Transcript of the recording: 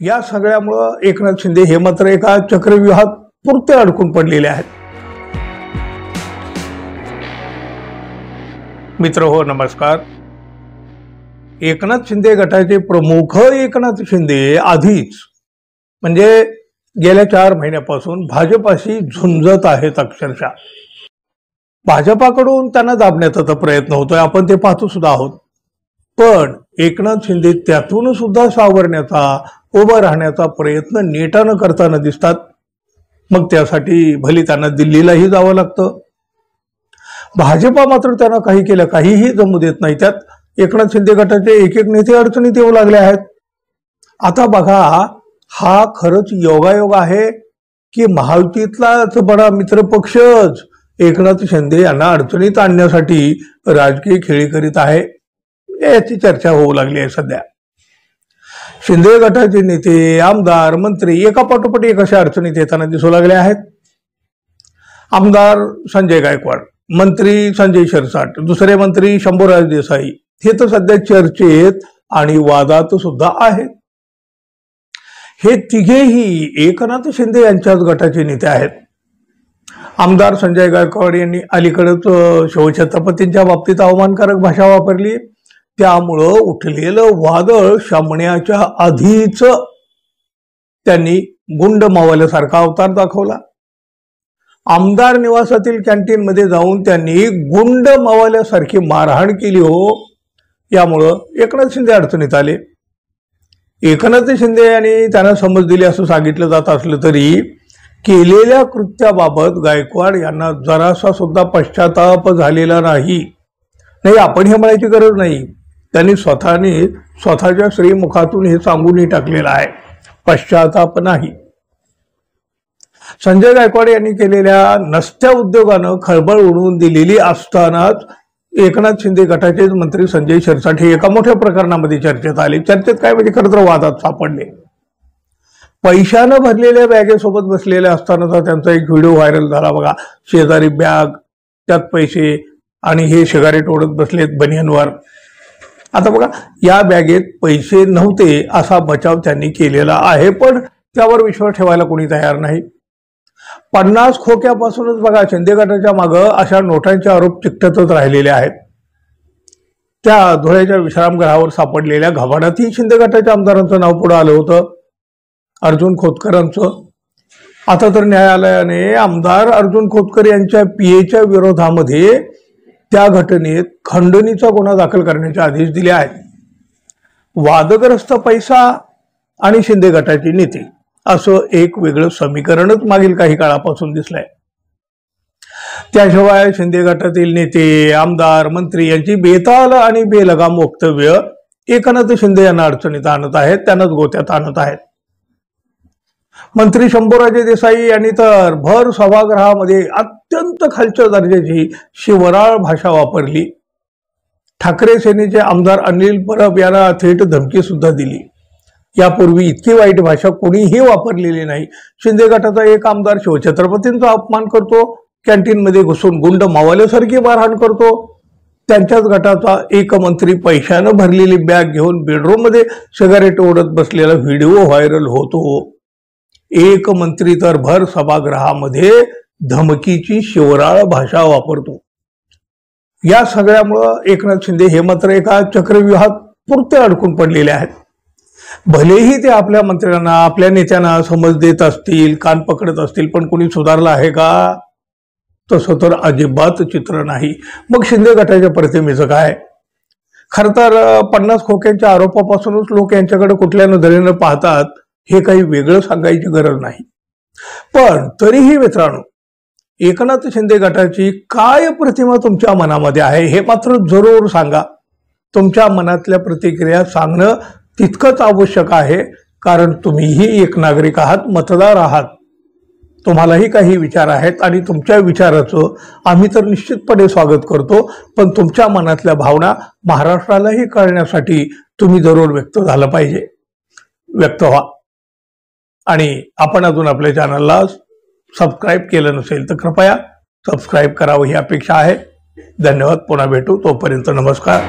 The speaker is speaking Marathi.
या सगळ्यामुळे एकनाथ शिंदे हे मात्र एका चक्रव्यूहात पुरते अडकून पडलेले आहेत। मित्र हो, नमस्कार। एकनाथ शिंदे गटाचे प्रमुख एकनाथ शिंदे आधीच म्हणजे गेल्या 4 महिन्यापासून भाजपाशी झुंजत आहेत। अक्षरशः भाजपाकडून त्यांना दाबण्याचा प्रयत्न होतोय, आपण ते पाहतो सुद्धा आहोत। पण एकनाथ शिंदे त्यातून सुद्धा सावरण्याचा, उभं राहण्याचा प्रयत्न नेटानं करताना दिसतात। मग त्यासाठी भली त्यांना दिल्लीलाही जावं लागतं। भाजपा मात्र त्यांना काही केलं काहीही जमू देत नाही। त्यात एकनाथ शिंदे गटाचे एक नेते अडचणीत येऊ लागले आहेत। आता बघा, हा खरंच योगायोग आहे की महायुतीतलाच बडा मित्र पक्षच एकनाथ शिंदे यांना अडचणीत आणण्यासाठी राजकीय खेळी करीत आहे, याची चर्चा होऊ लागली आहे सध्या। शिंदे गटाचे नेते, आमदार, मंत्री एका पाठोपाठ एक अशा अडचणीत येताना दिसू लागले आहेत। आमदार संजय गायकवाड, मंत्री संजय शिरसाट, दुसरे मंत्री शंभूराज देसाई हे तर सध्या चर्चेत आणि वादात सुद्धा आहेत। हे तिघेही एकनाथ शिंदे यांच्याच गटाचे नेते आहेत। आमदार संजय गायकवाड यांनी अलीकडेच शिवछत्रपतींच्या बाबतीत अवमानकारक भाषा वापरली, त्यामुळं उठलेलं वादळ शमण्याच्या आधीच त्यांनी गुंड मावल्यासारखा अवतार दाखवला। आमदार निवासातील कॅन्टीन मध्ये जाऊन त्यांनी गुंड मावल्यासारखी मारहाण केली हो। यामुळं एकनाथ शिंदे अडचणीत आले। एकनाथ शिंदे यांनी त्यांना समज दिली असं सांगितलं जात असलं तरी केलेल्या कृत्याबाबत गायकवाड यांना जरासा सुद्धा पश्चाताप झालेला नाही। आपण हे म्हणायची गरज नाही, त्यांनी स्वतःच्या श्रीमुखातून हे सांगूनही टाकलेलं आहे, पश्चाताप नाही। संजय गायकवाड यांनी केलेल्या नसत्या उद्योगानं खळबळ उडवून दिलेली असतानाच एकनाथ शिंदे गटाचे मंत्री संजय शिरसाट हे एका मोठ्या प्रकरणामध्ये चर्चेत आले। चर्चेत काय म्हणजे खरं तर वादात सापडले। पैशानं भरलेल्या बॅगेसोबत बसलेले असतानाचा त्यांचा एक व्हिडिओ व्हायरल झाला बघा। शेजारी बॅग, त्यात पैसे आणि हे सिगारेट ओढत बसलेत बनियनवर। आता बघा, या बॅगेत पैसे नव्हते असा बचाव त्यांनी केलेला आहे, पण त्यावर विश्वास ठेवायला कोणी तयार नाही। 50 खोक्यापासूनच बघा शिंदे गटाच्या मागं अशा नोटांचे आरोप चिकटतच राहिलेले आहेत। त्या धुळ्याच्या विश्रामगृहावर सापडलेल्या घबाडातही शिंदे गटाच्या आमदारांचं नाव पुढे आलं होतं, अर्जुन खोतकरांचं। आता तर न्यायालयाने आमदार अर्जुन खोतकर यांच्या पीएच्या विरोधामध्ये त्या घटनेत खंडणीचा गुन्हा दाखल करण्याचे आदेश दिले आहेत। वादग्रस्त पैसा आणि शिंदे गटाचे नेते असं एक वेगळं समीकरणच मागील काही काळापासून दिसलंय। त्याशिवाय शिंदे गटातील नेते, आमदार, मंत्री यांची बेताल आणि बेलगाम वक्तव्य एकनाथ शिंदे यांना अडचणीत आणत आहेत, त्यांनाच गोत्यात आणत आहेत। मंत्री शंभूराजे देसाई यांनी तर भर सभागृहामध्ये अत्यंत खालच्या दर्जाची शिवराळ भाषा वापरली। ठाकरे सेनेचे आमदार अनिल परब यांना थेट धमकी सुद्धा दिली। यापूर्वी इतकी वाईट भाषा कोणीही वापरलेली नाही। शिंदे गटाचा एक आमदार शिवछत्रपतींचा अपमान करतो, कॅन्टीन मध्ये घुसून गुंड मावल्यासारखी मारहाण करतो। त्यांच्याच गटाचा एक मंत्री पैशानं भरलेली बॅग घेऊन बेडरूम मध्ये सिगारेट ओढत बसलेला व्हिडिओ व्हायरल होतो। एक मंत्री तर भर सभागृहामध्ये धमकीची शिवराळ भाषा वापरतो। या सगळ्यामुळे एकनाथ शिंदे हे मात्र एका चक्रव्यूहात पुरते अडकून पडलेले आहेत। भलेही ते आपल्या मंत्र्यांना, आपल्या नेत्यांना समज देत असतील, कान पकडत असतील, पण कोणी सुधारलं आहे का? तसं तर अजिबात चित्र नाही। मग शिंदे गटाच्या प्रतिमेचं काय? खर तर 50 खोक्यांच्या आरोपापासूनच लोक यांच्याकडे कुठल्या नजरेनं पाहतात हे काही वेगळं सांगायची गरज नाही। पण तरीही मित्रांनो, एकनाथ शिंदे गटाची काय प्रतिमा तुमच्या मनामध्ये आहे हे मात्र जरूर सांगा। तुमच्या मनातल्या प्रतिक्रिया सांगणं तितकंच आवश्यक आहे, कारण तुम्हीही एक नागरिक आहात, मतदार आहात। तुम्हालाही काही विचार आहेत आणि तुमच्या विचाराचं आम्ही तर निश्चितपणे स्वागत करतो, पण तुमच्या मनातल्या भावना महाराष्ट्रालाही कळण्यासाठी तुम्ही जरूर व्यक्त झालं पाहिजे, व्यक्त व्हा। आणि आपण अजून आपल्या चॅनलला सबस्क्राईब केलं नसेल तर कृपया सबस्क्राईब करावं ही अपेक्षा आहे। धन्यवाद, पुन्हा भेटू, तोपर्यंत नमस्कार।